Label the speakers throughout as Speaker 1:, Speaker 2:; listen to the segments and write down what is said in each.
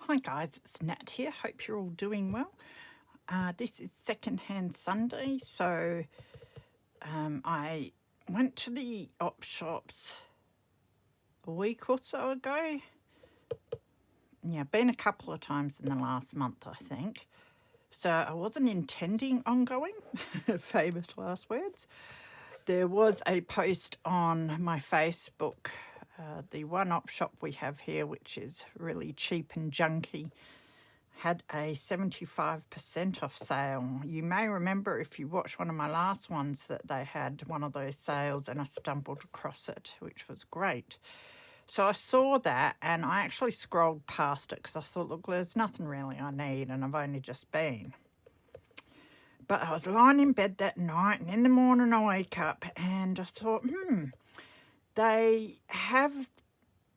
Speaker 1: Hi guys, it's Nat here. Hope you're all doing well. This is Secondhand Sunday, so I went to the op shops a week or so ago. Yeah, been a couple of times in the last month, I think. So I wasn't intending on going, famous last words. There was a post on my Facebook, the one op shop we have here, which is really cheap and junky, had a 75% off sale. You may remember if you watched one of my last ones that they had one of those sales and I stumbled across it, which was great. So I saw that and I actually scrolled past it because I thought, look, there's nothing really I need and I've only just been. But I was lying in bed that night and in the morning I wake up and I thought, they have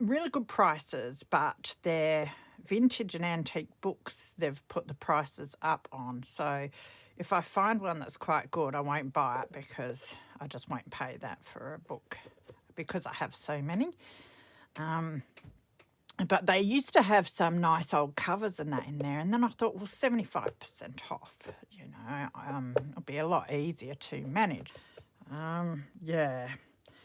Speaker 1: really good prices, but they're vintage and antique books they've put the prices up on. So if I find one that's quite good, I won't buy it because I just won't pay that for a book because I have so many. But they used to have some nice old covers and that in there. And then I thought, well, 75% off, you know, it'll be a lot easier to manage. Yeah.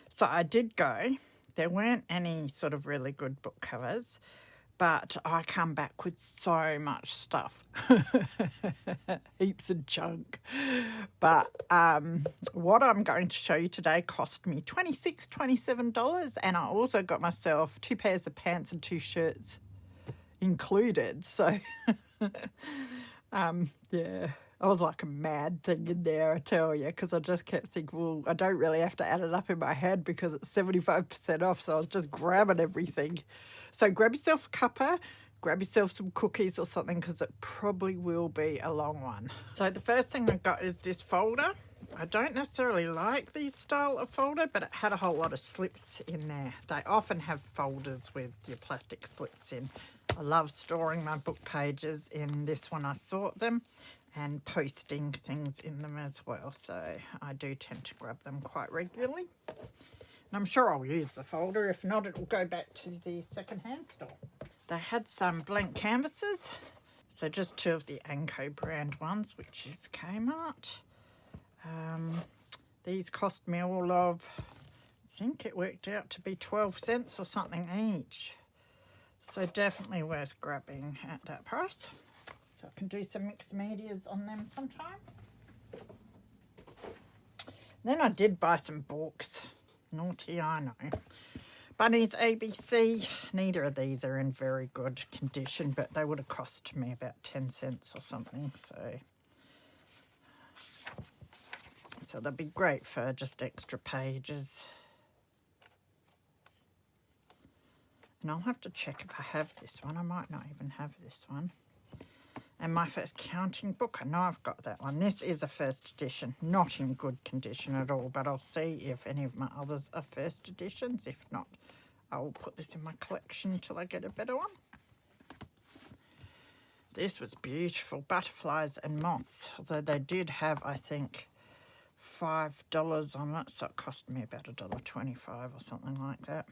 Speaker 1: So I did go. There weren't any sort of really good book covers, but I come back with so much stuff. Heaps of junk. But what I'm going to show you today cost me $26, $27, and I also got myself 2 pairs of pants and 2 shirts included. So, yeah, I was like a mad thing in there, I tell you, because I just kept thinking, well, I don't really have to add it up in my head because it's 75% off, so I was just grabbing everything. So grab yourself a cuppa, grab yourself some cookies or something because it probably will be a long one. So the first thing I got is this folder. I don't necessarily like this style of folder, but it had a whole lot of slips in there. They often have folders with your plastic slips in. I love storing my book pages. In this one I sort them and posting things in them as well. So I do tend to grab them quite regularly. And I'm sure I'll use the folder. If not, it will go back to the secondhand store. They had some blank canvases. So just 2 of the Anko brand ones, which is Kmart. These cost me all of, I think it worked out to be 12 cents or something each. So definitely worth grabbing at that price. So I can do some mixed medias on them sometime. Then I did buy some books. Naughty, I know. Bunnies ABC. Neither of these are in very good condition, but they would have cost me about 10 cents or something. So they'd be great for just extra pages. And I'll have to check if I have this one. I might not even have this one. And my first counting book, I know I've got that one. This is a first edition, not in good condition at all, but I'll see if any of my others are first editions. If not, I will put this in my collection until I get a better one. This was beautiful, Butterflies and Moths, although they did have, I think, $5 on it, so it cost me about $1.25 or something like that,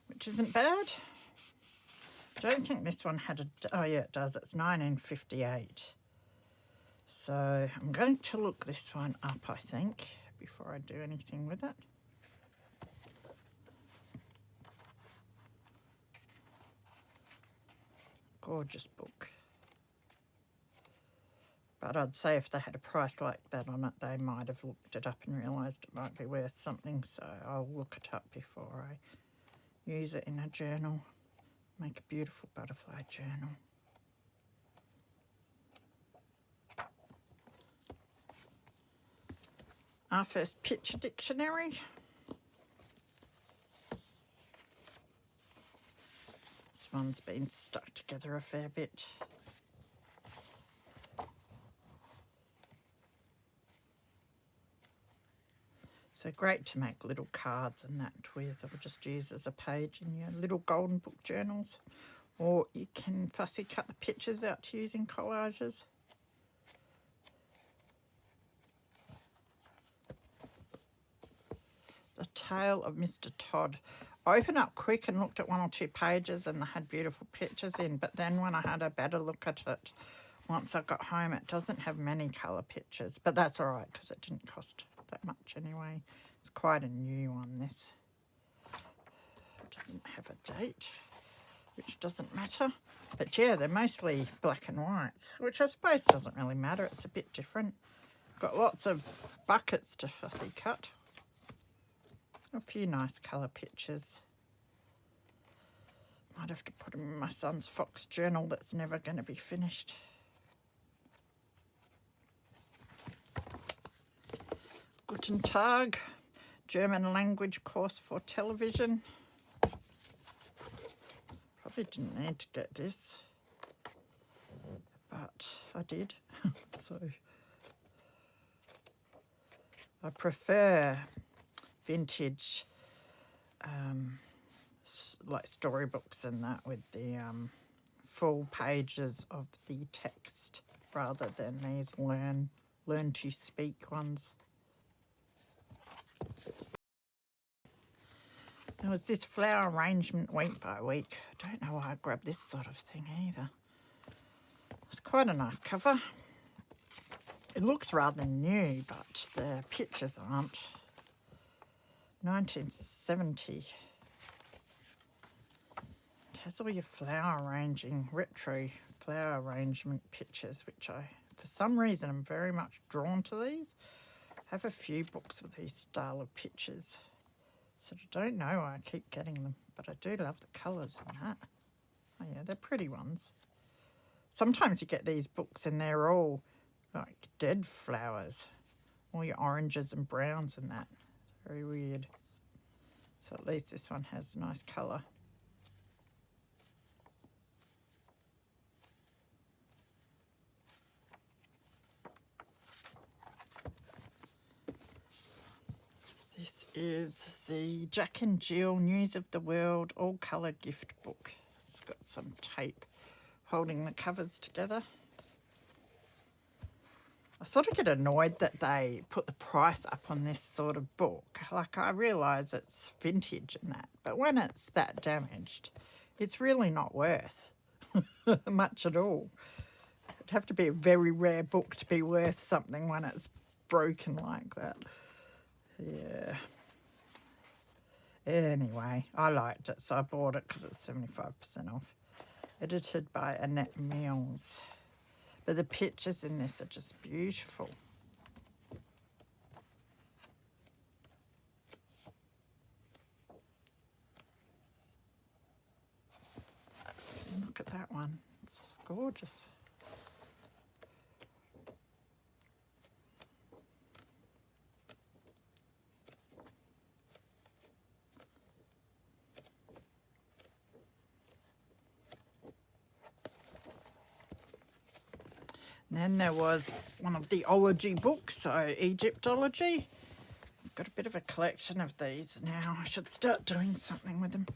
Speaker 1: which isn't bad. I don't think this one had oh yeah, it does. It's 1958. So I'm going to look this one up, I think, before I do anything with it. Gorgeous book. But I'd say if they had a price like that on it, they might have looked it up and realised it might be worth something. So I'll look it up before I use it in a journal. Make a beautiful butterfly journal. Our first picture dictionary. This one's been stuck together a fair bit. So great to make little cards and that with, or just use as a page in your little golden book journals. Or you can fussy cut the pictures out to use in collages. The Tale of Mr. Todd. I opened up quick and looked at 1 or 2 pages and they had beautiful pictures in, but then when I had a better look at it, once I got home, it doesn't have many colour pictures, but that's all right because it didn't cost that much anyway. It's quite a new one, this. It doesn't have a date, which doesn't matter. But yeah, they're mostly black and whites, which I suppose doesn't really matter. It's a bit different. Got lots of buckets to fussy cut. A few nice colour pictures. Might have to put them in my son's Fox journal that's never going to be finished. Guten Tag, German language course for television. Probably didn't need to get this, but I did. So I prefer vintage like storybooks and that with the full pages of the text rather than these learn to speak ones. There was this flower arrangement week by week. I don't know why I grabbed this sort of thing either. It's quite a nice cover. It looks rather new, but the pictures aren't. 1970. It has all your flower arranging, retro flower arrangement pictures, which for some reason, I'm very much drawn to these. I have a few books with these style of pictures. So I don't know why I keep getting them, but I do love the colours in that. Oh yeah, they're pretty ones. Sometimes you get these books and they're all like dead flowers. All your oranges and browns and that. Very weird. So at least this one has nice colour. This is the Jack and Jill News of the World all colour gift book. It's got some tape holding the covers together. I sort of get annoyed that they put the price up on this sort of book. Like, I realise it's vintage and that, but when it's that damaged, it's really not worth much at all. It'd have to be a very rare book to be worth something when it's broken like that. Yeah. Anyway, I liked it, so I bought it because it's 75% off. Edited by Nat Williams. But the pictures in this are just beautiful. Look at that one. It's just gorgeous. And then there was one of the ology books, so Egyptology. I've got a bit of a collection of these now. I should start doing something with them.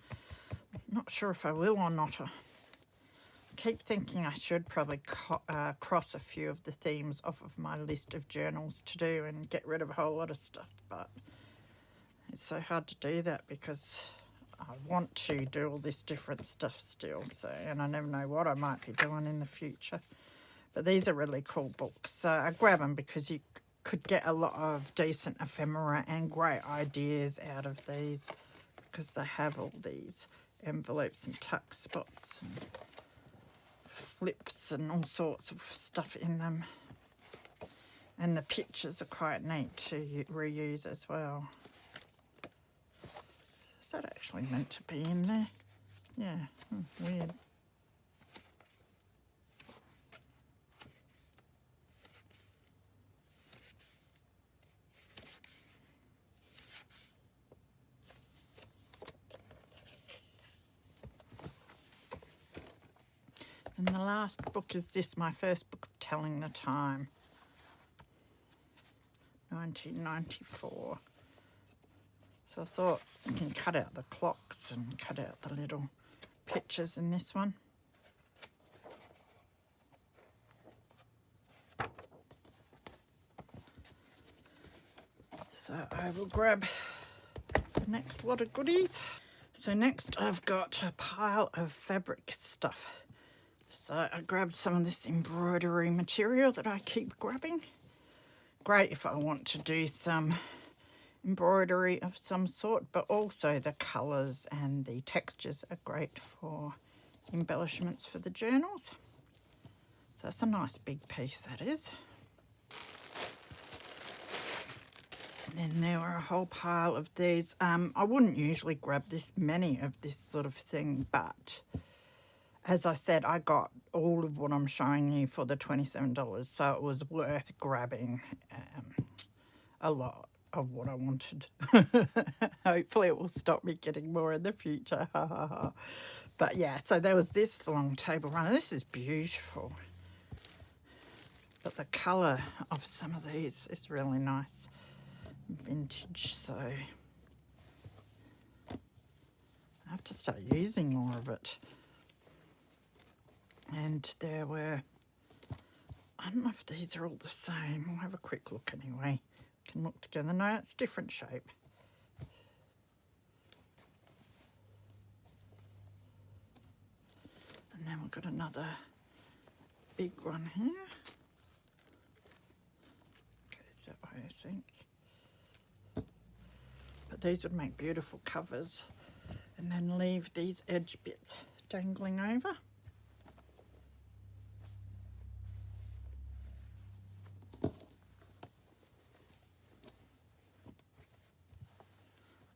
Speaker 1: Not sure if I will or not. I keep thinking I should probably cross a few of the themes off of my list of journals to do and get rid of a whole lot of stuff, but it's so hard to do that because I want to do all this different stuff still, so, and I never know what I might be doing in the future. But these are really cool books. So I grab them because you could get a lot of decent ephemera and great ideas out of these because they have all these envelopes and tuck spots and flips and all sorts of stuff in them. And the pictures are quite neat to reuse as well. Is that actually meant to be in there? Yeah, weird. And the last book is this, my first book of Telling the Time, 1994. So I thought you can cut out the clocks and cut out the little pictures in this one. So I will grab the next lot of goodies. So next I've got a pile of fabric stuff. So I grabbed some of this embroidery material that I keep grabbing. Great if I want to do some embroidery of some sort, but also the colours and the textures are great for embellishments for the journals. So that's a nice big piece, that is. And then there were a whole pile of these. I wouldn't usually grab this many of this sort of thing, but as I said, I got all of what I'm showing you for the $27, so it was worth grabbing a lot of what I wanted. Hopefully it will stop me getting more in the future. But yeah, so there was this long table runner. This is beautiful. But the colour of some of these is really nice. Vintage, so I have to start using more of it. And there were, I don't know if these are all the same. We'll have a quick look anyway. Can look together. No, it's different shape. And then we've got another big one here. Goes that way, I think. But these would make beautiful covers. And then leave these edge bits dangling over.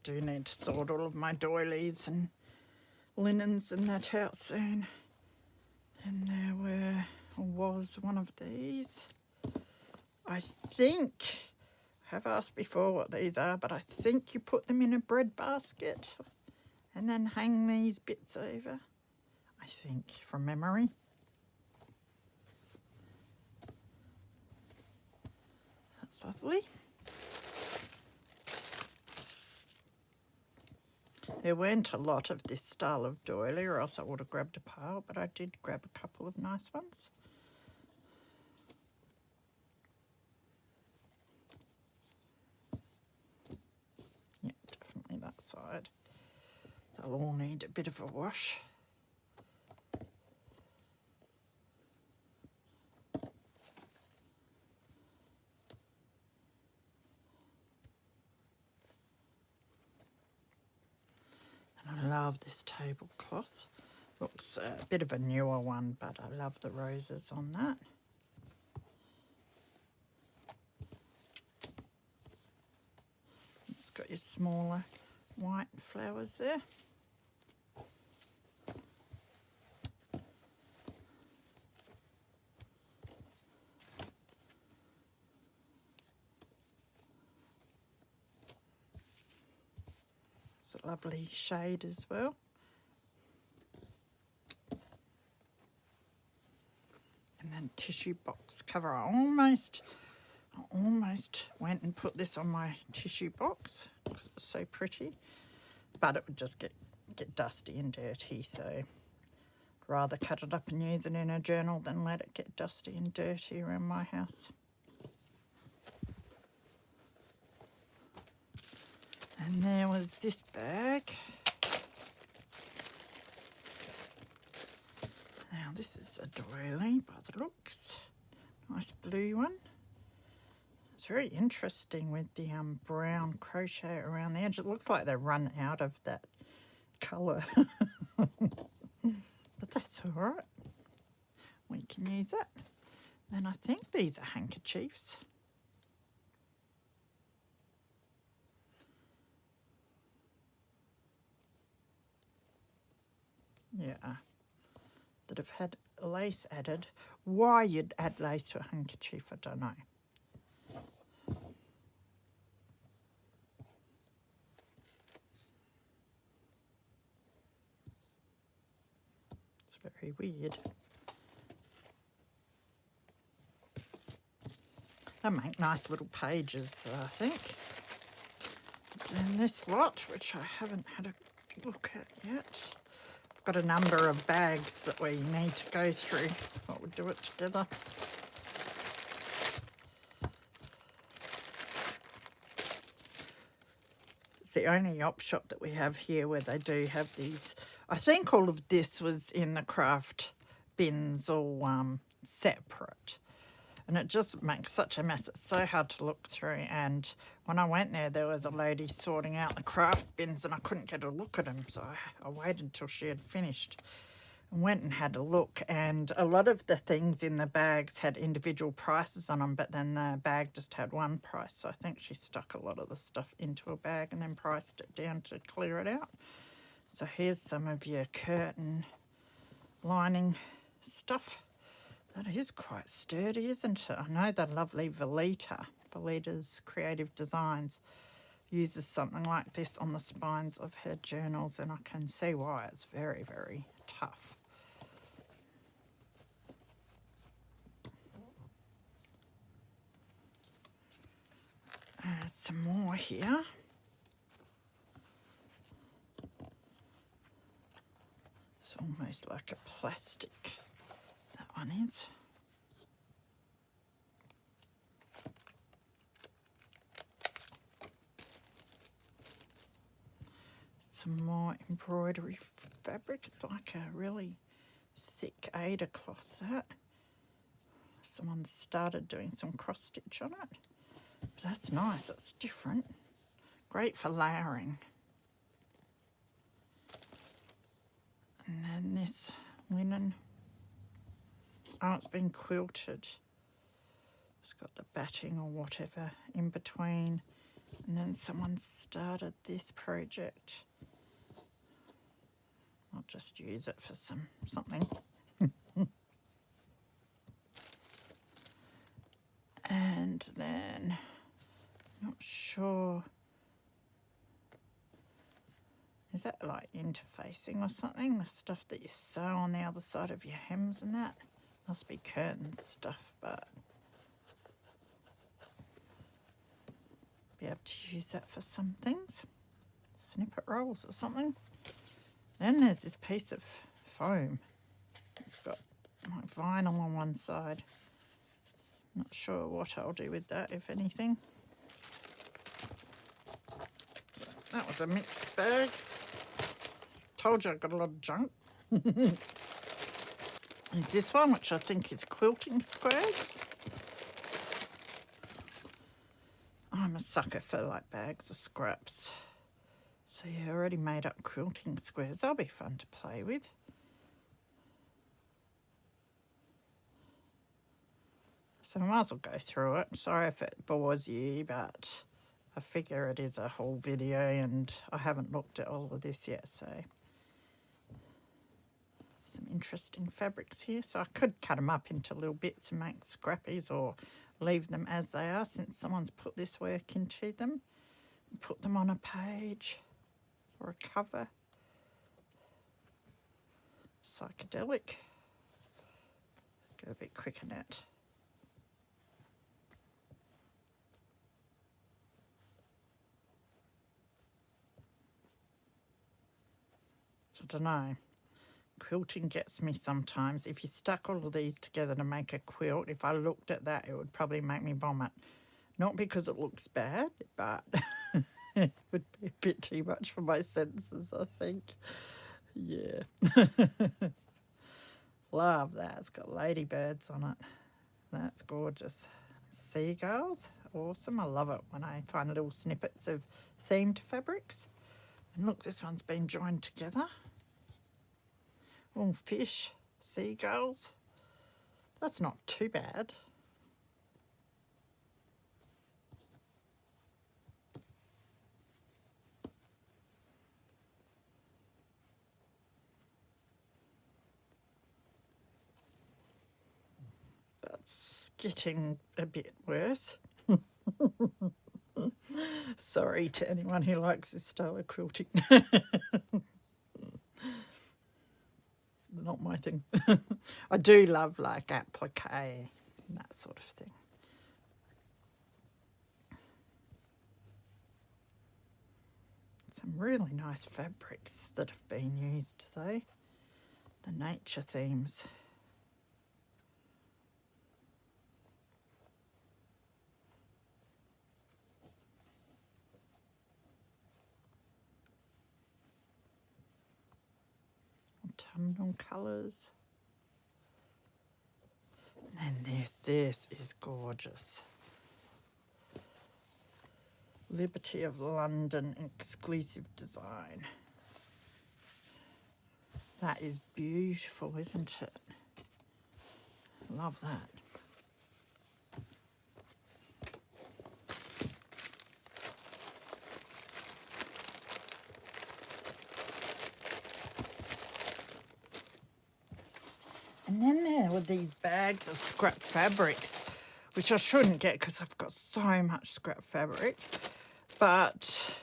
Speaker 1: Do need to sort all of my doilies and linens and that out soon. And there was one of these. I think, I have asked before what these are, but I think you put them in a bread basket and then hang these bits over. I think, from memory. That's lovely. There weren't a lot of this style of doily, or else I would have grabbed a pile, but I did grab a couple of nice ones. Yeah, definitely that side. They'll all need a bit of a wash. I love this tablecloth. Looks a bit of a newer one, but I love the roses on that. It's got your smaller white flowers there. It's a lovely shade as well. And then tissue box cover. I almost went and put this on my tissue box because it's so pretty, but it would just get dusty and dirty, so I'd rather cut it up and use it in a journal than let it get dusty and dirty around my house. And there was this bag. Now this is a doily by the looks. Nice blue one. It's very interesting with the brown crochet around the edge. It looks like they run out of that colour. But that's all right. We can use it. And I think these are handkerchiefs. Yeah, that have had lace added. Why you'd add lace to a handkerchief, I don't know. It's very weird. They make nice little pages, I think. And this lot, which I haven't had a look at yet. Got a number of bags that we need to go through. Thought we'd do it together. It's the only op shop that we have here where they do have these. I think all of this was in the craft bins all separate. And it just makes such a mess. It's so hard to look through. And when I went there was a lady sorting out the craft bins and I couldn't get a look at them. So I waited till she had finished and went and had a look. And a lot of the things in the bags had individual prices on them, but then the bag just had one price. So I think she stuck a lot of the stuff into a bag and then priced it down to clear it out. So here's some of your curtain lining stuff. That is quite sturdy, isn't it? I know the lovely Velita's Creative Designs uses something like this on the spines of her journals, and I can see why. It's very, very tough. Some more here. It's almost like a plastic. That one is. Some more embroidery fabric. It's like a really thick Aida cloth, that. Someone started doing some cross stitch on it. But that's nice, that's different. Great for layering. And then this linen. Oh, it's been quilted. It's got the batting or whatever in between. And then someone started this project. I'll just use it for something. And then, not sure. Is that like interfacing or something? The stuff that you sew on the other side of your hems and that? Must be curtain stuff, but be able to use that for some things. Snippet rolls or something. Then there's this piece of foam. It's got like vinyl on one side. Not sure what I'll do with that, if anything. So that was a mixed bag. Told you I got a lot of junk. There's this one, which I think is quilting squares. I'm a sucker for like bags of scraps. So yeah, I already made up quilting squares. They'll be fun to play with. So I might as well go through it. Sorry if it bores you, but I figure it is a whole video and I haven't looked at all of this yet, so some interesting fabrics here. So I could cut them up into little bits and make scrappies or leave them as they are since someone's put this work into them. Put them on a page or a cover. Psychedelic. Go a bit quicker now. I don't know. Quilting gets me sometimes. If you stuck all of these together to make a quilt, if I looked at that, it would probably make me vomit. Not because it looks bad, but it would be a bit too much for my senses, I think. Yeah. Love that. It's got ladybirds on it. That's gorgeous. Seagulls. Awesome. I love it when I find little snippets of themed fabrics. And look, this one's been joined together. Oh, fish, seagulls. That's not too bad. That's getting a bit worse. Sorry to anyone who likes this style of quilting. Not my thing. I do love like applique and that sort of thing. Some really nice fabrics that have been used though. The nature themes. autumnal colours. And this is gorgeous. Liberty of London exclusive design. That is beautiful, isn't it? Love that. And then there were these bags of scrap fabrics, which I shouldn't get because I've got so much scrap fabric. But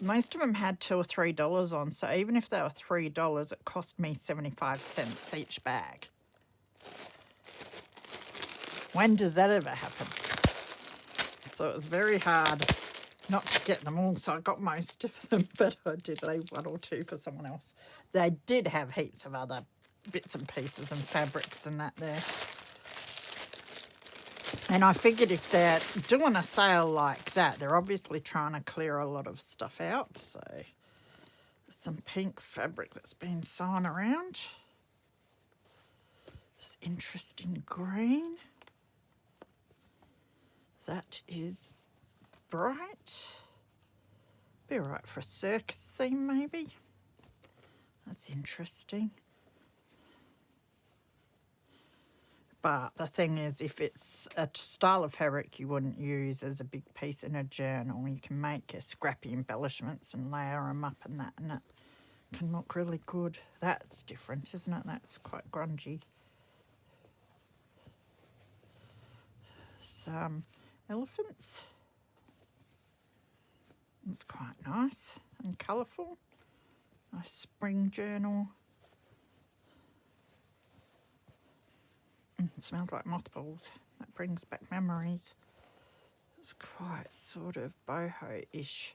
Speaker 1: most of them had $2 or $3 on, so even if they were $3, it cost me 75 cents each bag. When does that ever happen? So it was very hard not to get them all, so I got most of them, but I did leave 1 or 2 for someone else. They did have heaps of other bits and pieces and fabrics and that there. And I figured if they're doing a sale like that, they're obviously trying to clear a lot of stuff out. So some pink fabric that's been sewn around. This interesting green. That is bright. Be all right for a circus theme maybe. That's interesting. But the thing is, if it's a style of fabric you wouldn't use as a big piece in a journal, you can make scrappy embellishments and layer them up and that, and it can look really good. That's different, isn't it? That's quite grungy. Some elephants. It's quite nice and colourful. Nice spring journal. It smells like mothballs. That brings back memories. It's quite sort of boho-ish,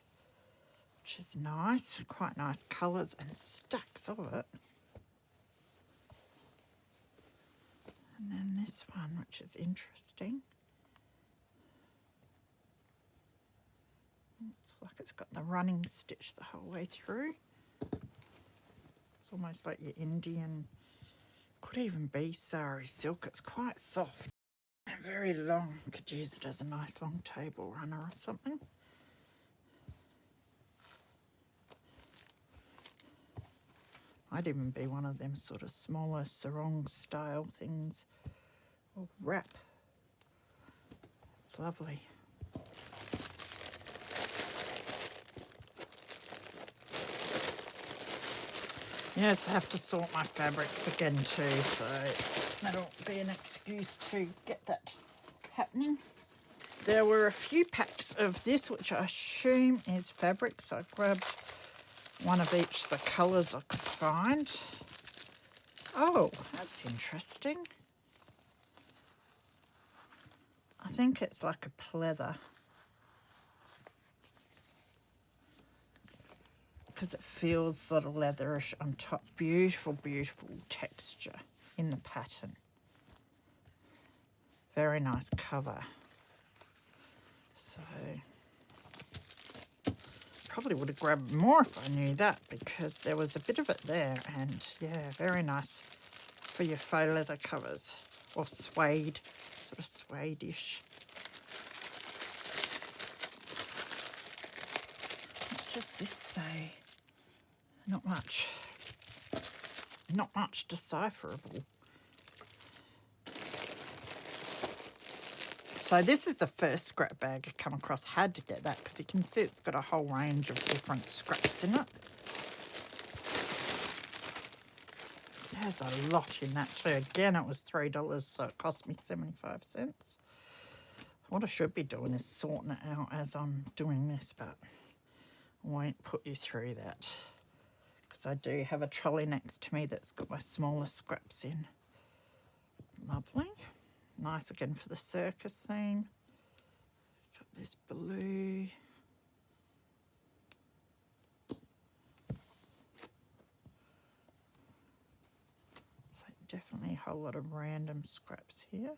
Speaker 1: which is nice. Quite nice colours and stacks of it. And then this one, which is interesting. Looks like it's got the running stitch the whole way through. It's almost like your Indian, could even be sari silk. It's quite soft and very long. Could use it as a nice long table runner or something. Might even be one of them sort of smaller sarong style things or wrap. It's lovely. Yes, I have to sort my fabrics again too, so that'll be an excuse to get that happening. There were a few packs of this, which I assume is fabric, so I grabbed one of each, the colours I could find. Oh, that's interesting. I think it's like a pleather. Because it feels sort of leatherish on top. Beautiful, beautiful texture in the pattern. Very nice cover. So, probably would have grabbed more if I knew that, because there was a bit of it there, and yeah, very nice for your faux leather covers, or suede, sort of suede-ish. What does this say? Not much decipherable. So this is the first scrap bag I come across. Had to get that because you can see it's got a whole range of different scraps in it. There's a lot in that too. Again, it was $3, so it cost me 75 cents. What I should be doing is sorting it out as I'm doing this, but I won't put you through that. I do have a trolley next to me that's got my smaller scraps in. Lovely. Nice again for the circus theme. Got this blue. So definitely a whole lot of random scraps here.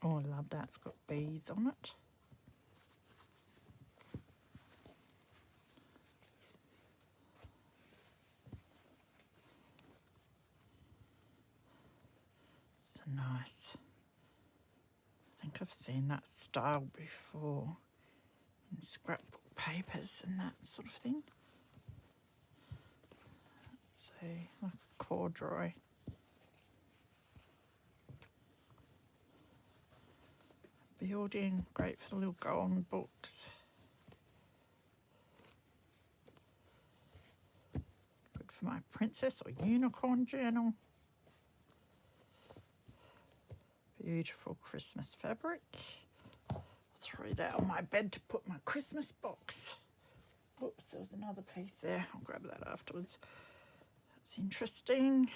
Speaker 1: Oh, I love that. It's got bees on it. It's nice. I think I've seen that style before in scrapbook papers and that sort of thing. Let's see, like a corduroy. Building, great for the little go-on books. Good for my princess or unicorn journal. Beautiful Christmas fabric. I'll throw that on my bed to put my Christmas box. Oops, there was another piece there. I'll grab that afterwards. That's interesting.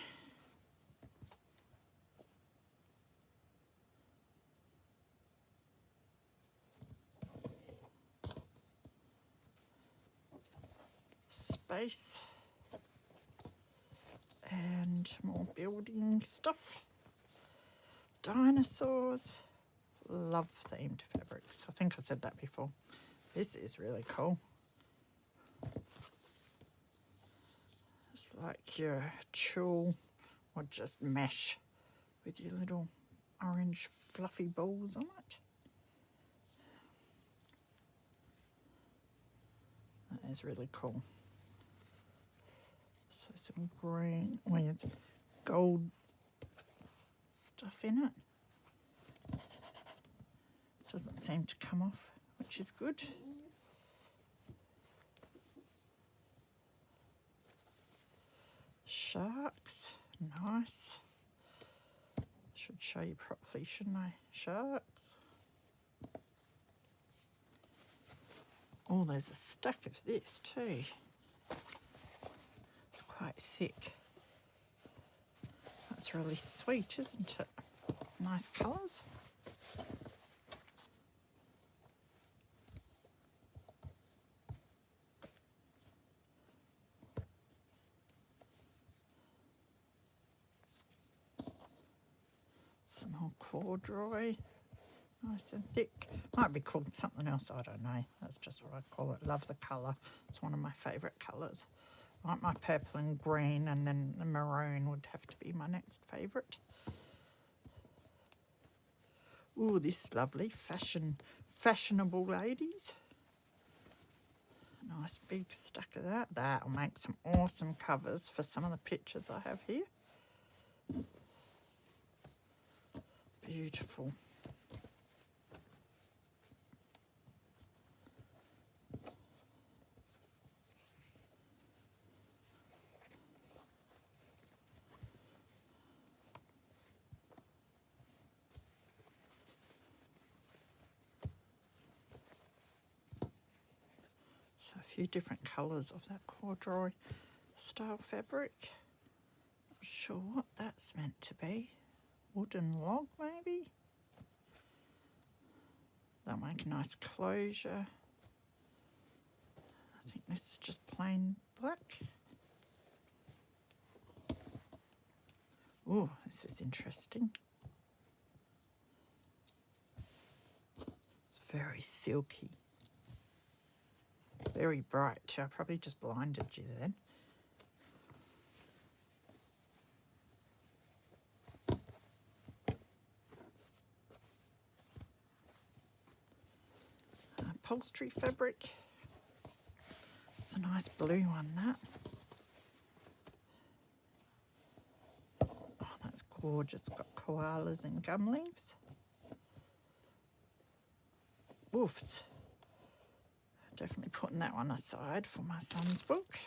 Speaker 1: Space. And more building stuff. Dinosaurs. Love themed fabrics. I think I said that before. This is really cool. It's like your tulle or just mesh with your little orange fluffy balls on it. That is really cool. So some green with gold stuff in it. Doesn't seem to come off, which is good. Sharks, nice. Should show you properly, shouldn't I? Sharks. Oh, there's a stack of this too. It's quite thick. That's really sweet, isn't it? Nice colours. Some more corduroy, nice and thick. Might be called something else, I don't know. That's just what I call it. Love the colour. It's one of my favourite colours. I like my purple and green, and then the maroon would have to be my next favourite. Ooh, this lovely fashionable ladies. Nice big stack of that. That'll make some awesome covers for some of the pictures I have here. Beautiful. So a few different colours of that corduroy style fabric. Not sure what that's meant to be. Wooden log, maybe? That'll make a nice closure. I think this is just plain black. Oh, this is interesting. It's very silky. Very bright too. I probably just blinded you then. Upholstery fabric. It's a nice blue one, that. Oh, that's gorgeous. It's got koalas and gum leaves. Woofs. Definitely putting that one aside for my son's book.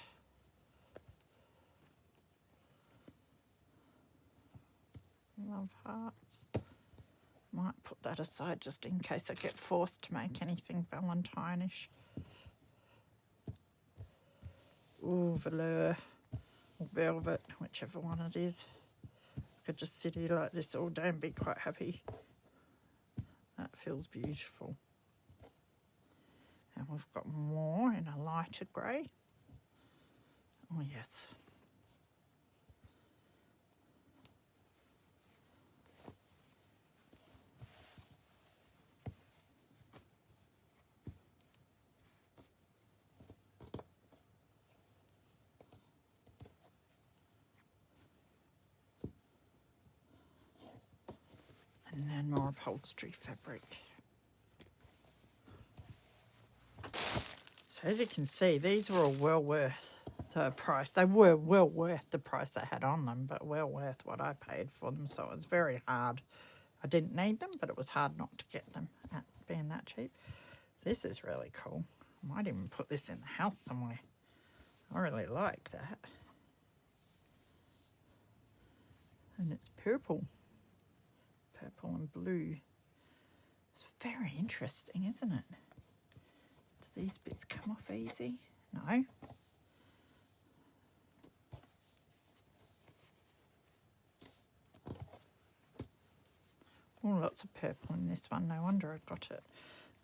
Speaker 1: Love hearts. Might put that aside just in case I get forced to make anything Valentine-ish. Ooh, velour or velvet, whichever one it is. I could just sit here like this all day and be quite happy. That feels beautiful. And we've got more in a lighter grey. Oh yes. And then more upholstery fabric. So as you can see, these were all well worth the price. They were well worth the price they had on them, but well worth what I paid for them. So it was very hard. I didn't need them, but it was hard not to get them at being that cheap. This is really cool. I might even put this in the house somewhere. I really like that. And it's purple. Purple and blue. It's very interesting, isn't it? Do these bits come off easy? No. Oh, lots of purple in this one. No wonder I got it.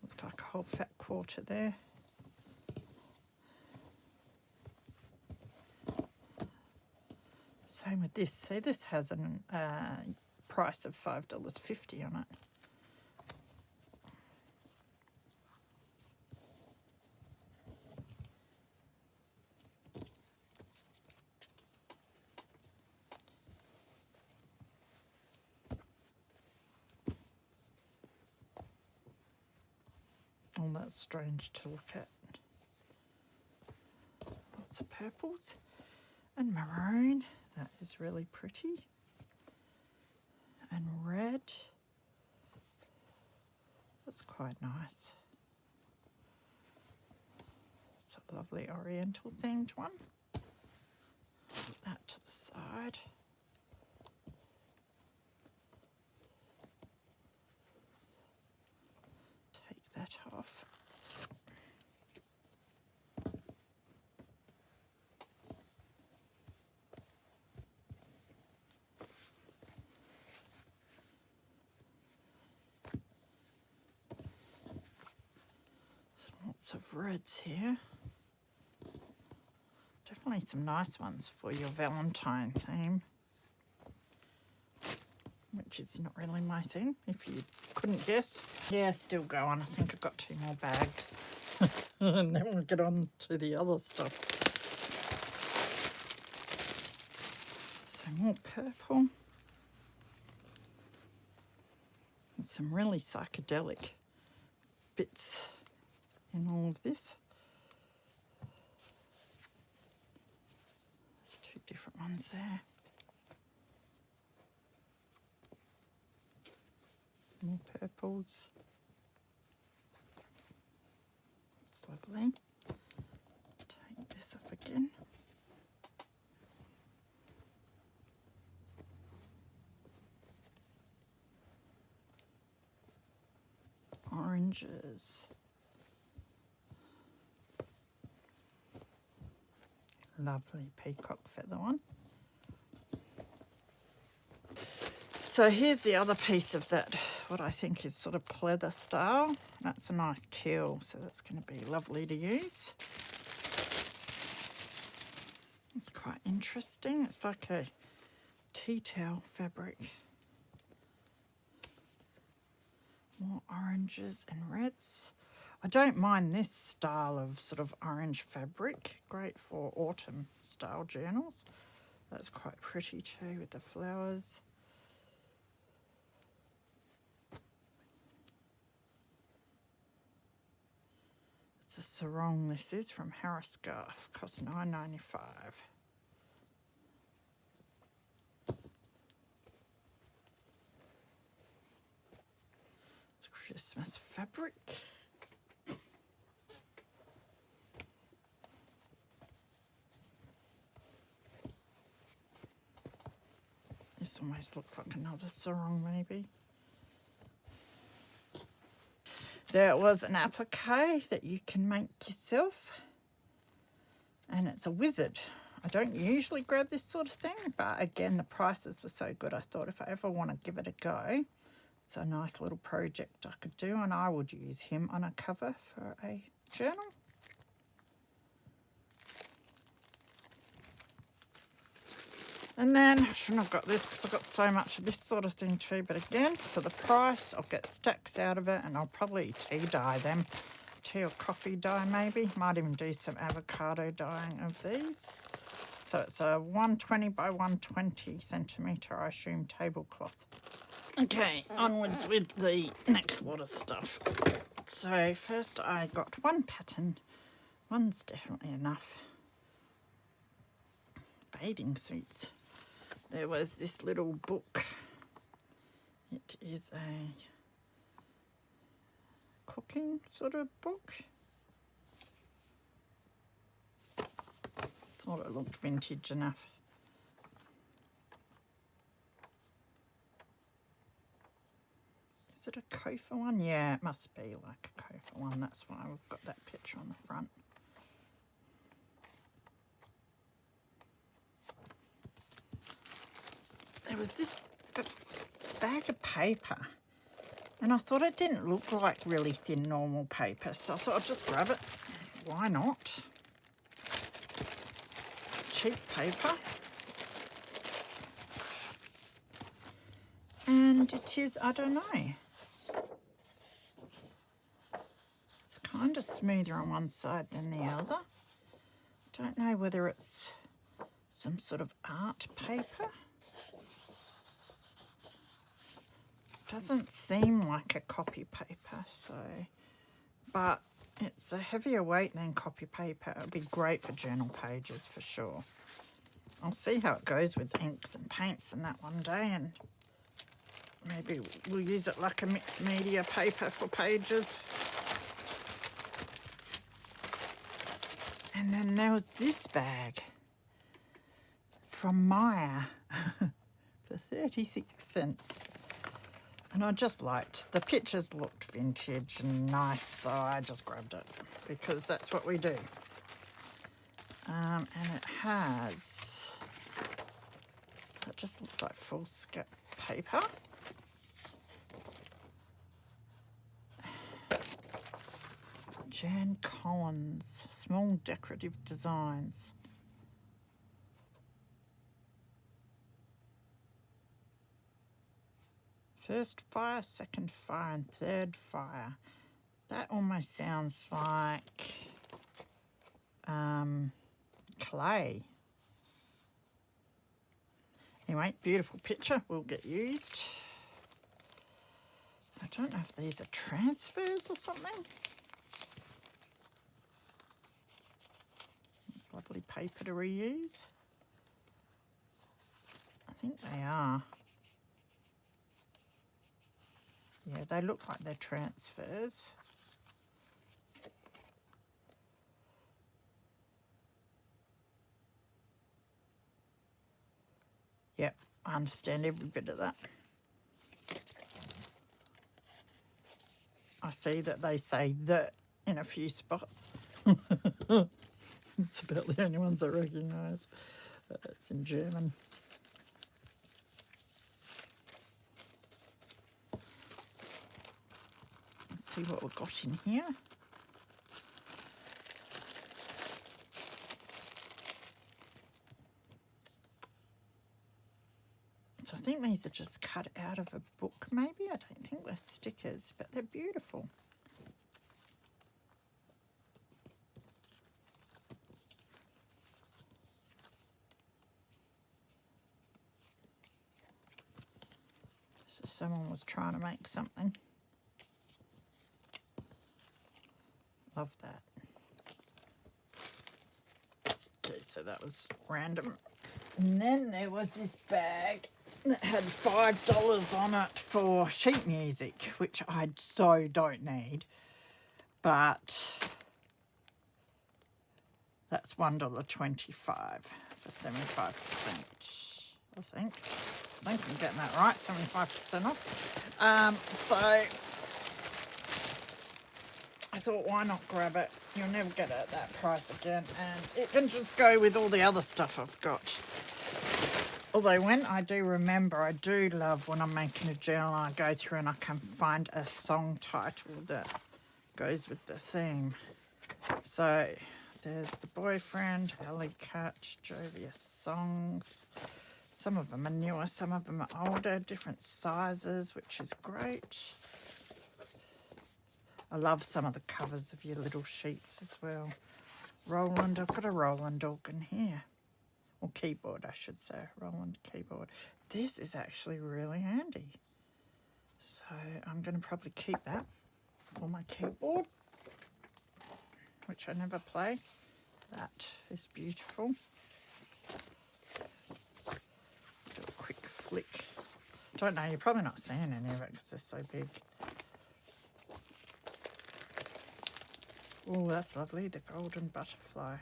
Speaker 1: Looks like a whole fat quarter there. Same with this. See, this has a price of $5.50 on it. Oh, that's strange to look at. Lots of purples and maroon. That is really pretty. And red. That's quite nice. It's a lovely oriental themed one. Put that to the side. Take that off. Lots of reds here. Definitely some nice ones for your Valentine theme, which is not really my thing, if you couldn't guess. Yeah, still going. I think I've got 2 more bags. And then we'll get on to the other stuff. So more purple. And some really psychedelic bits in all of this. There's 2 different ones there. More purples. It's lovely. Take this off again. Oranges. Lovely peacock feather one. So here's the other piece of that, what I think is sort of pleather style. That's a nice teal, so that's going to be lovely to use. It's quite interesting. It's like a tea towel fabric. More oranges and reds. I don't mind this style of sort of orange fabric. Great for autumn style journals. That's quite pretty too with the flowers. It's a sarong this is from Harris Scarf. Cost $9.95. It's Christmas fabric. This almost looks like another sarong maybe. There was an applique that you can make yourself, and it's a wizard. I don't usually grab this sort of thing, but again, the prices were so good, I thought if I ever want to give it a go, it's a nice little project I could do, and I would use him on a cover for a journal. And then, I shouldn't have got this because I've got so much of this sort of thing too. But again, for the price, I'll get stacks out of it and I'll probably tea dye them. Tea or coffee dye maybe. Might even do some avocado dyeing of these. So it's a 120 by 120 centimetre, I assume, tablecloth. Okay, onwards with the next lot of stuff. So first I got one pattern. One's definitely enough. Bathing suits. There was this little book. It is a cooking sort of book. Thought it looked vintage enough. Is it a Kofa one? Yeah, it must be like a Kofa one. That's why we've got that picture on the front. There was this bag of paper, and I thought it didn't look like really thin normal paper, so I thought I'd just grab it. Why not? Cheap paper. And it is, I don't know. It's kind of smoother on one side than the other. Don't know whether it's some sort of art paper. Doesn't seem like a copy paper, so, but it's a heavier weight than copy paper. It would be great for journal pages for sure. I'll see how it goes with inks and paints and that one day, and maybe we'll use it like a mixed media paper for pages. And then there was this bag from Maya for 36 cents. And I just liked, the pictures looked vintage and nice, so I just grabbed it because that's what we do. And it has, it just looks like foolscap paper. Jan Collins, small decorative designs. First fire, second fire, and third fire. That almost sounds like clay. Anyway, beautiful picture, will get used. I don't know if these are transfers or something. It's lovely paper to reuse. I think they are. Yeah, they look like they're transfers. Yep, I understand every bit of that. I see that they say "the" in a few spots. It's about the only ones I recognise. It's in German. Let's see what we've got in here. So I think these are just cut out of a book, maybe. I don't think they're stickers, but they're beautiful. So someone was trying to make something. Love that. Okay, so that was random. And then there was this bag that had $5 on it for sheet music, which I so don't need. But that's $1.25 for 75%, I think. I think I'm getting that right, 75% off. So I thought, why not grab it? You'll never get it at that price again, and it can just go with all the other stuff I've got. Although when I do remember, I do love when I'm making a journal, I go through and I can find a song title that goes with the theme. So there's The Boyfriend, Alley Cat, Jovious Songs. Some of them are newer, some of them are older, different sizes, which is great. I love some of the covers of your little sheets as well. Roland, I've got a Roland organ here. Or keyboard, I should say. Roland keyboard. This is actually really handy. So I'm going to probably keep that for my keyboard, which I never play. That is beautiful. Do a quick flick. Don't know, you're probably not seeing any of it because they're so big. Oh, that's lovely, the golden butterfly.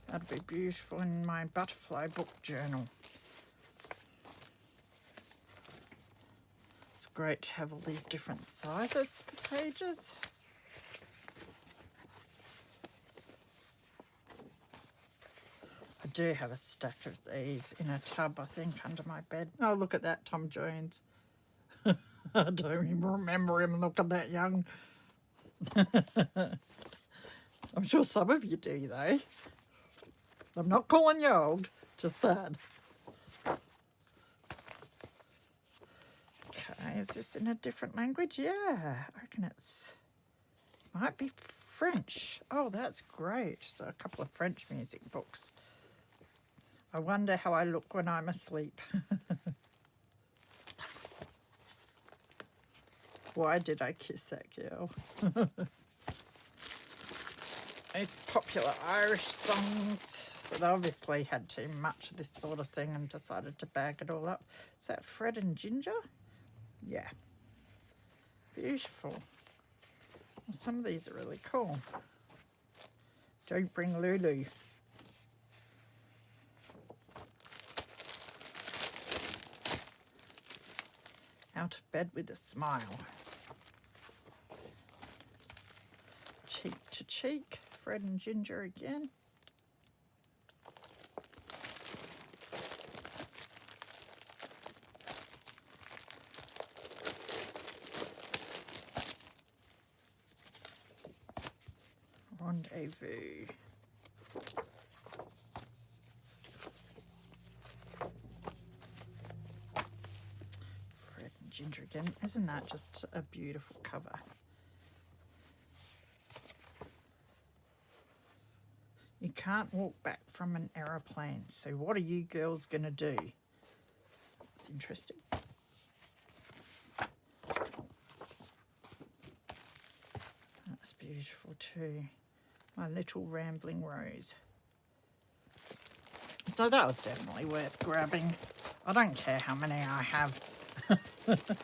Speaker 1: That'd be beautiful in my butterfly book journal. It's great to have all these different sizes for pages. I do have a stack of these in a tub, I think, under my bed. Oh, look at that, Tom Jones. I don't even remember him looking that young. I'm sure some of you do, though. I'm not calling you old, just sad. Okay, is this in a different language? Yeah, I reckon it's... might be French. Oh, that's great. So a couple of French music books. I wonder how I look when I'm asleep. Why did I kiss that girl? These popular Irish songs. So they obviously had too much of this sort of thing and decided to bag it all up. Is that Fred and Ginger? Yeah. Beautiful. Well, some of these are really cool. Don't bring Lulu. Out of bed with a smile. Cheek to cheek. Fred and Ginger again. Rendezvous. Fred and Ginger again. Isn't that just a beautiful cover? You can't walk back from an aeroplane, so what are you girls going to do? It's interesting. That's beautiful too. My little rambling rose. So that was definitely worth grabbing. I don't care how many I have.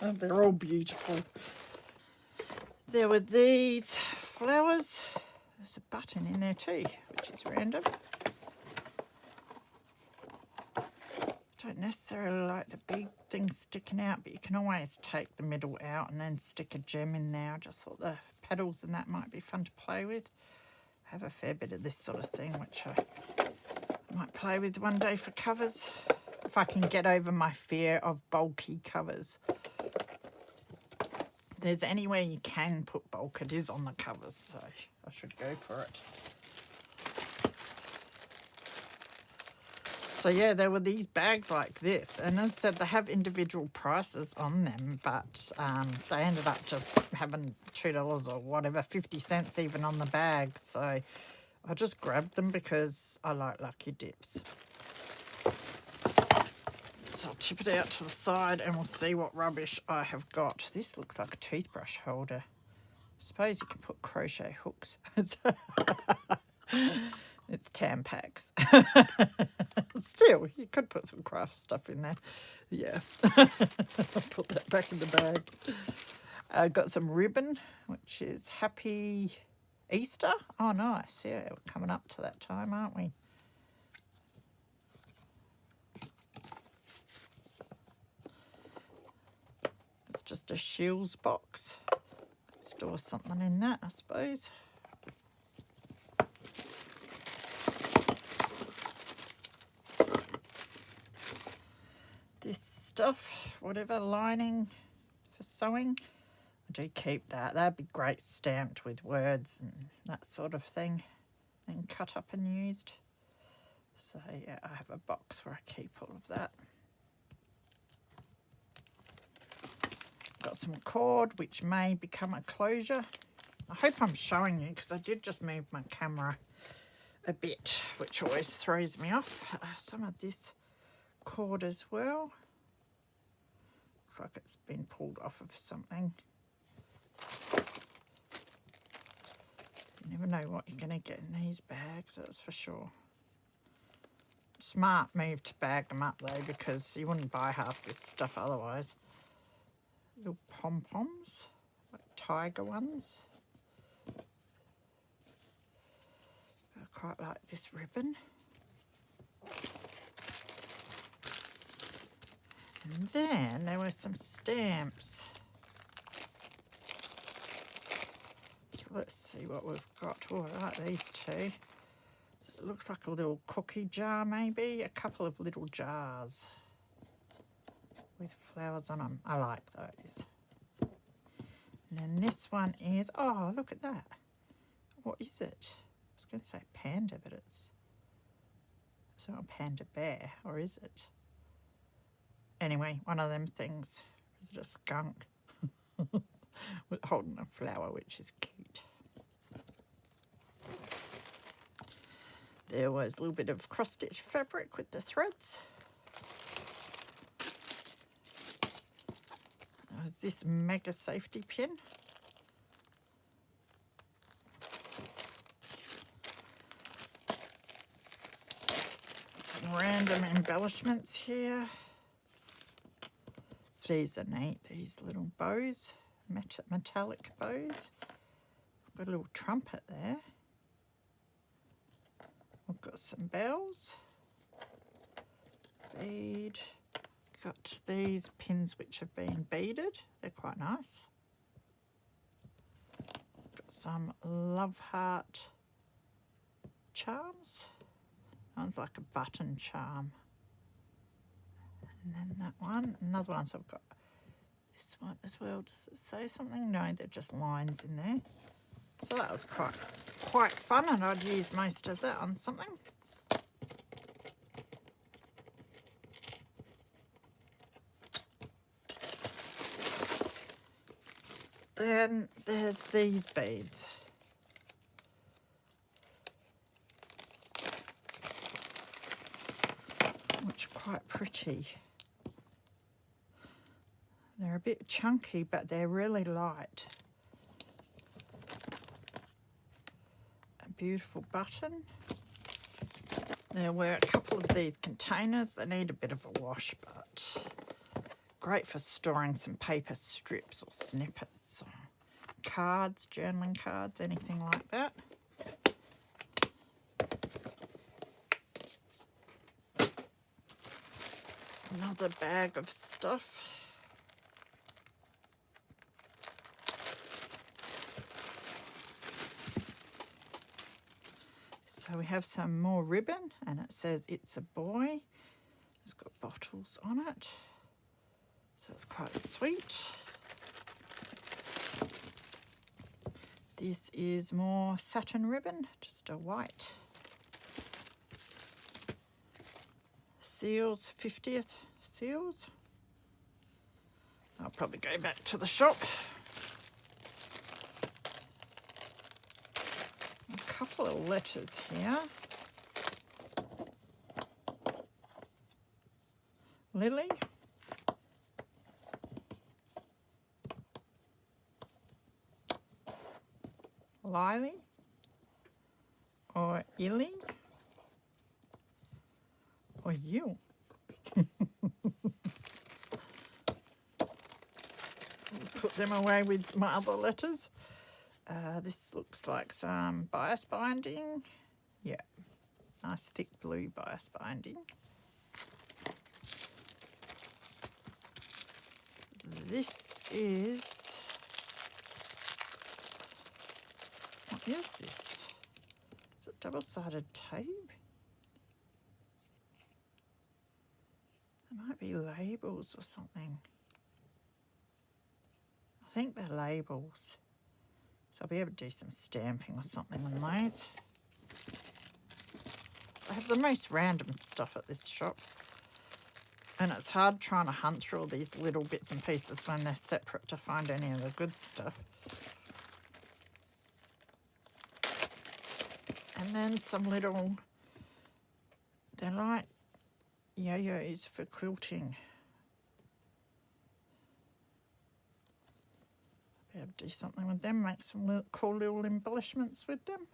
Speaker 1: They're all beautiful. There were these flowers. There's a button in there too, which is random. Don't necessarily like the big thing sticking out, but you can always take the middle out and then stick a gem in there. I just thought the petals and that might be fun to play with. I have a fair bit of this sort of thing, which I might play with one day for covers, if I can get over my fear of bulky covers. If there's anywhere you can put bulk, it is on the covers, so I should go for it. So yeah, there were these bags like this, and as I said, they have individual prices on them, but they ended up just having $2 or whatever, 50 cents even on the bag. So I just grabbed them because I like lucky dips. So I'll tip it out to the side and we'll see what rubbish I have got. This looks like a toothbrush holder. I suppose you can put crochet hooks. It's Tampax. Still, you could put some craft stuff in there. Yeah. Put that back in the bag. I got some ribbon, which is Happy Easter. Oh, nice. Yeah, we're coming up to that time, aren't we? It's just a Shields box. Store something in that, I suppose. This stuff, whatever, lining for sewing, I do keep that. That'd be great stamped with words and that sort of thing, and cut up and used. So yeah, I have a box where I keep all of that. Got some cord, which may become a closure. I hope I'm showing you because I did just move my camera a bit, which always throws me off. Some of this cord as well. looks like it's been pulled off of something. You never know what you're going to get in these bags, that's for sure. Smart move to bag them up though, because you wouldn't buy half this stuff otherwise. Little pom-poms, like tiger ones. I quite like this ribbon. And then there were some stamps. So let's see what we've got. Oh, I like these two. It looks like a little cookie jar maybe, a couple of little jars with flowers on them. I like those. And then this one is, oh, look at that. What is it? I was going to say panda, but it's not a panda bear, or is it? Anyway, one of them things. Is it a skunk? Holding a flower, which is cute. There was a little bit of cross-stitch fabric with the threads. There was this mega safety pin. Some random embellishments here. These are neat, these little bows, metallic bows. Got a little trumpet there. We've got some bells, bead, got these pins which have been beaded, they're quite nice. Got some love heart charms, one's like a button charm. And then that one, another one, so I've got this one as well. Does it say something? No, they're just lines in there. So that was quite fun, and I'd use most of that on something. Then there's these beads. Which are quite pretty. They're a bit chunky, but they're really light. Beautiful button. There were a couple of these containers. They need a bit of a wash, but great for storing some paper strips or snippets, or cards, journaling cards, anything like that. Another bag of stuff. So we have some more ribbon, and it says it's a boy. It's got bottles on it. So it's quite sweet. This is more satin ribbon, just a white. Seals, 50th seals. I'll probably go back to the shop. Couple of letters here. Lily. Lily. Or Illy. Or you. Put them away with my other letters. This looks like some bias binding. Yeah, nice thick blue bias binding. This is, what is this? Is it double-sided tape? It might be labels or something. I think they're labels. So I'll be able to do some stamping or something on those. I have the most random stuff at this shop. And it's hard trying to hunt through all these little bits and pieces when they're separate to find any of the good stuff. And then some little, they're like yo-yos for quilting. do something with them, make some cool little embellishments with them.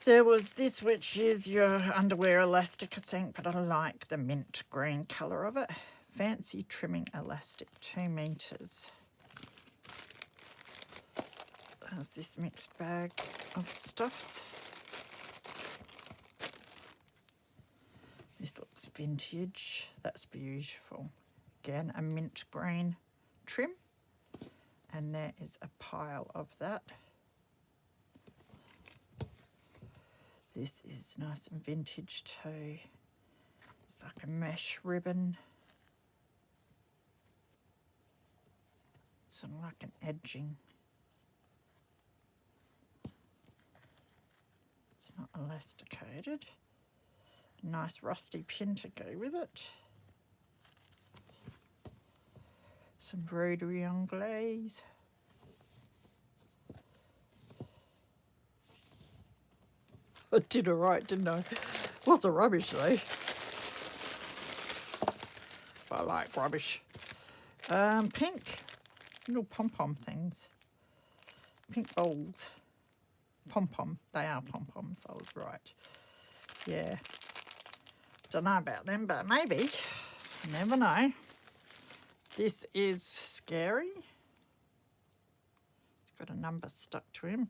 Speaker 1: There was this, which is your underwear elastic, I think, but I like the mint green colour of it. Fancy trimming elastic, 2 metres. There's this mixed bag of stuffs. This looks vintage. That's beautiful. Again, a mint green trim. And there is a pile of that. This is nice and vintage too. It's like a mesh ribbon. It's like an edging. It's not elasticated. Nice rusty pin to go with it. Some broderie anglaise. I did all right, didn't I? Lots of rubbish though. I like rubbish. Pink, little pom-pom things. Pink bowls. Pom-pom, they are pom-poms, I was right. Yeah. Don't know about them, but maybe. Never know. This is scary. It's got a number stuck to him.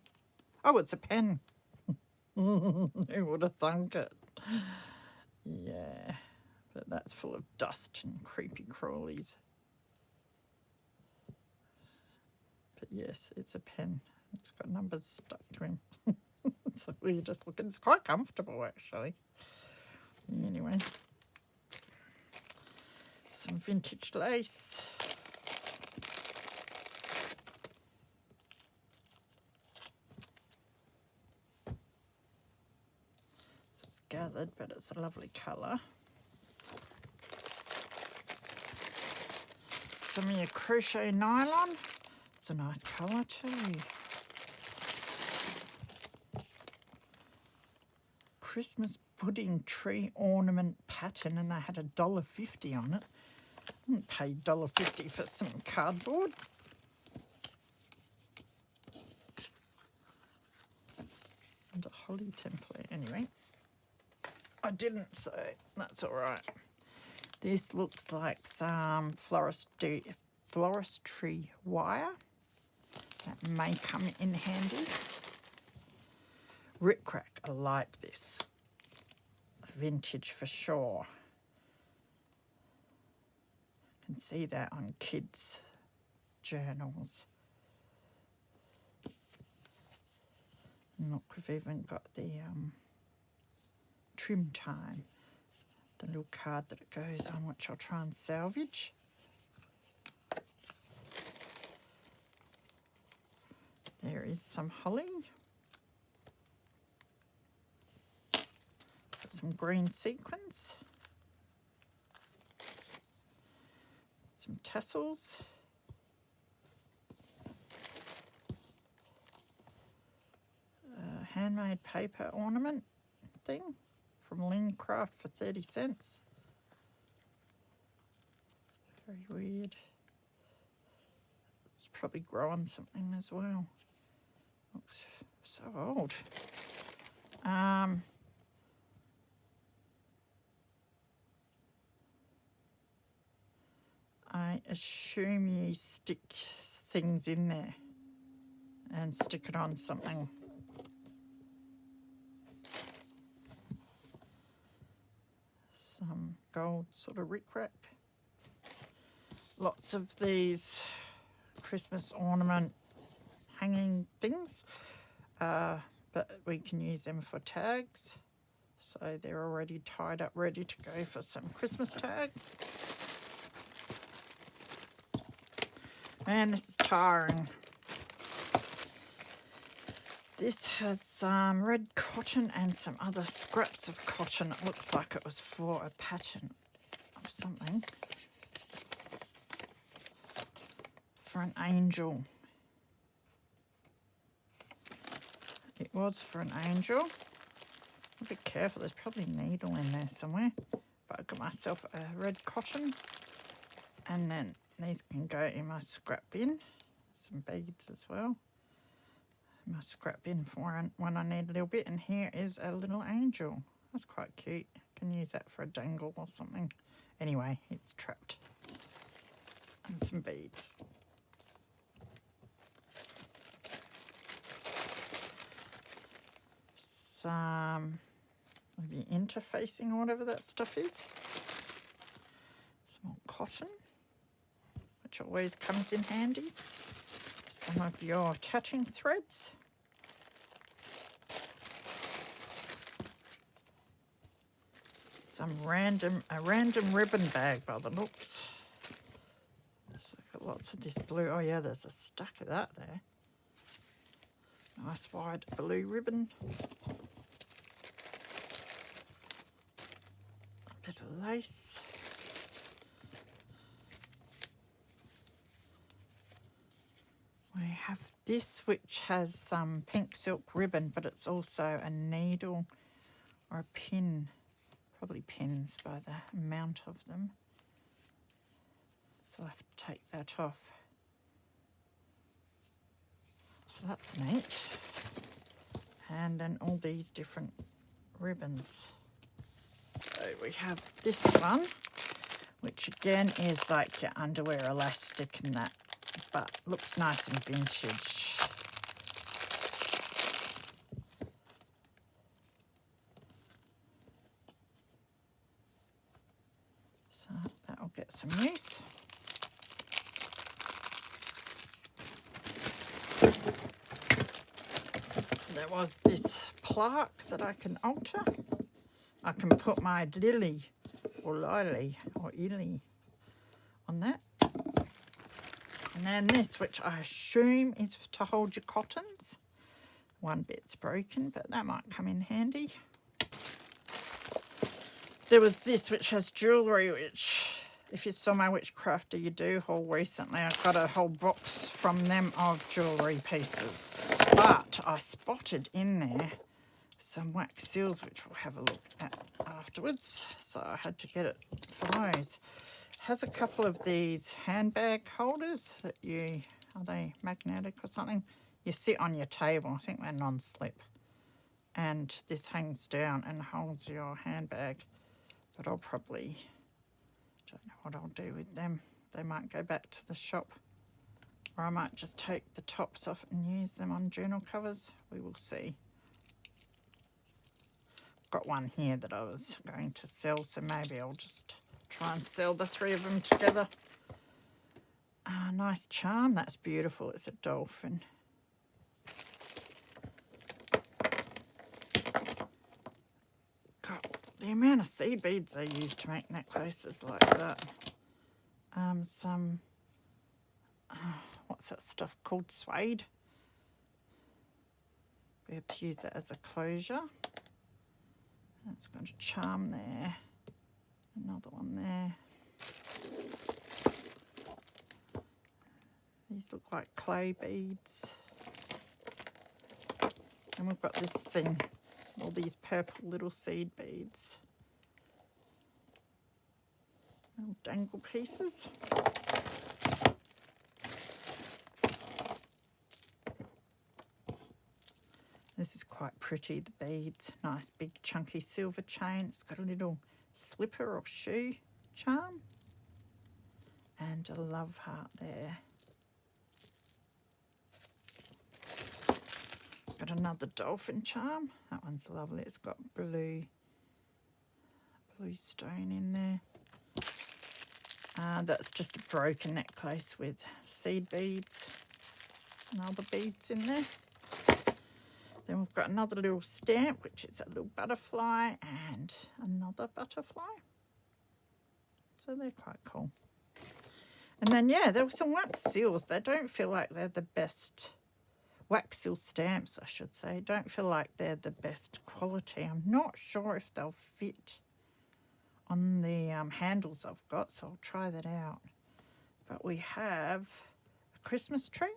Speaker 1: Oh, it's a pen. Who would have thunk it? Yeah, but that's full of dust and creepy crawlies. But yes, it's a pen. It's got numbers stuck to him. So we're just looking. It's quite comfortable, actually. Anyway, some vintage lace. Gathered, but it's a lovely colour. Some of your crochet nylon. It's a nice colour too. Christmas pudding tree ornament pattern, and they had $1.50 on it. I didn't pay $1.50 for some cardboard. And a holly template, anyway. I didn't, so that's all right. This looks like some floristry wire. That may come in handy. Rip Crack, I like this. Vintage for sure. You can see that on kids' journals. And look, we've even got the trim time, the little card that it goes on, which I'll try and salvage. There is some holly. Got some green sequins. Some tassels. Handmade paper ornament thing from Lynn Craft for 30 cents. Very weird. It's probably growing something as well. Looks so old. I assume you stick things in there and stick it on something. Some gold sort of rickrack. Lots of these Christmas ornament hanging things, but we can use them for tags. So they're already tied up, ready to go for some Christmas tags. Man, this is tiring. This has some red cotton and some other scraps of cotton. It looks like it was for a pattern of something. For an angel. It was for an angel. Be careful, there's probably a needle in there somewhere. But I got myself a red cotton And then these can go in my scrap bin. Some beads as well. My scrap bin for when I need a little bit. And here is a little angel. That's quite cute. Can use that for a dangle or something. Anyway, it's trapped. And some beads. Some of the interfacing or whatever that stuff is. Some more cotton, which always comes in handy. Some of your tatting threads. A random ribbon bag by the looks. So I've got lots of this blue. Oh yeah, there's a stack of that there. Nice wide blue ribbon. A bit of lace. We have this, which has some pink silk ribbon, but it's also a needle or a pin. Probably pins by the amount of them. So I'll have to take that off. So that's neat. And then all these different ribbons. So we have this one, which again is like your underwear elastic and that, but looks nice and vintage. That'll get some use. There was this plaque that I can alter. I can put my lily or lily or illy on that. And then this, which I assume is to hold your cottons. One bit's broken, but that might come in handy. There was this, which has jewellery, which, if you saw my Witchcrafter You Do haul recently, I got a whole box from them of jewellery pieces. But I spotted in there some wax seals, which we'll have a look at afterwards. So I had to get it for those. It has a couple of these handbag holders that are they magnetic or something? You sit on your table. I think they're non-slip. And this hangs down and holds your handbag. But I'll probably, don't know what I'll do with them. They might go back to the shop. Or I might just take the tops off and use them on journal covers. We will see. I've got one here that I was going to sell, so maybe I'll just try and sell the three of them together. Nice charm. That's beautiful. It's a dolphin. The amount of seed beads they use to make necklaces like that. What's that stuff called? Suede. We have to use that as a closure. That's got a charm there. Another one there. These look like clay beads. And we've got this thing. All these purple little seed beads. Little dangle pieces. This is quite pretty, the beads. Nice big chunky silver chain. It's got a little slipper or shoe charm. And a love heart there. Got another dolphin charm. That one's lovely. It's got blue stone in there. That's just a broken necklace with seed beads and other beads in there. Then we've got another little stamp, which is a little butterfly and another butterfly. So they're quite cool. And then, yeah, there were some wax seals. They don't feel like they're the best. Wax seal stamps, I should say. Don't feel like they're the best quality. I'm not sure if they'll fit on the handles I've got, so I'll try that out. But we have a Christmas tree,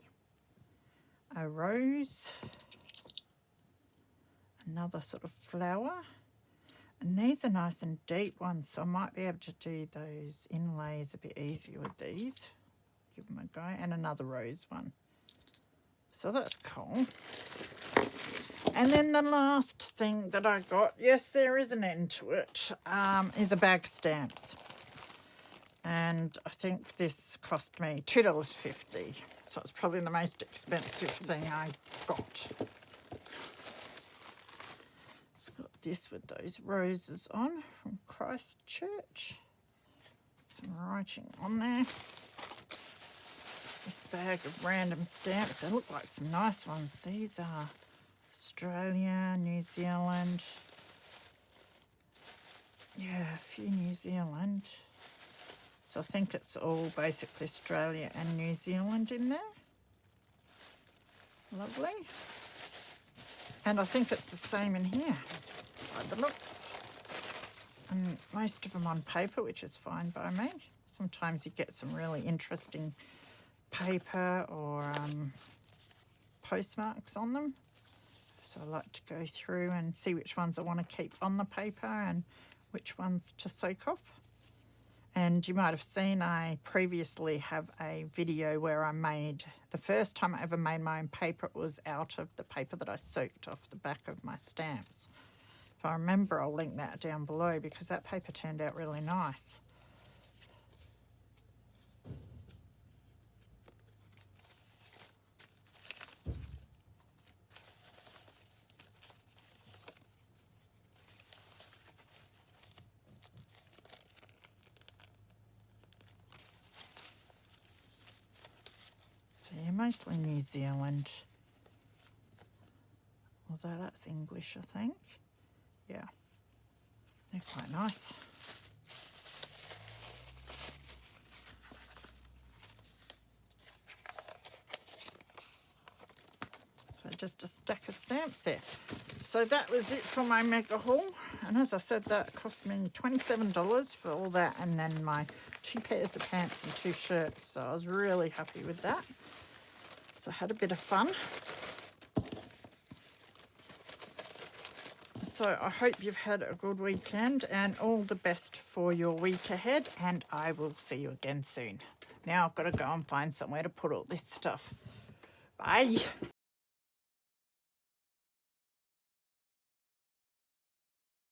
Speaker 1: a rose, another sort of flower, And these are nice and deep ones, so I might be able to do those inlays a bit easier with these. Give them a go. And another rose one. So that's cool. And then the last thing that I got, yes, there is an end to it, is a bag of stamps. And I think this cost me $2.50. So it's probably the most expensive thing I got. It's got this with those roses on from Christchurch. Some writing on there. This bag of random stamps. They look like some nice ones. These are Australia, New Zealand. Yeah, a few New Zealand. So I think it's all basically Australia and New Zealand in there. Lovely. And I think it's the same in here, by the looks. And most of them on paper, which is fine by me. Sometimes you get some really interesting paper or postmarks on them. So I like to go through and see which ones I want to keep on the paper and which ones to soak off. And you might have seen I previously have a video where I made, the first time I ever made my own paper, it was out of the paper that I soaked off the back of my stamps. If I remember, I'll link that down below because that paper turned out really nice. Yeah, mostly New Zealand. Although that's English, I think. Yeah, they're quite nice. So just a stack of stamps there. So that was it for my mega haul. And as I said, that cost me $27 for all that, and then my 2 pairs of pants and 2 shirts. So I was really happy with that. So I had a bit of fun. So I hope you've had a good weekend and all the best for your week ahead, and I will see you again soon. Now I've got to go and find somewhere to put all this stuff. Bye.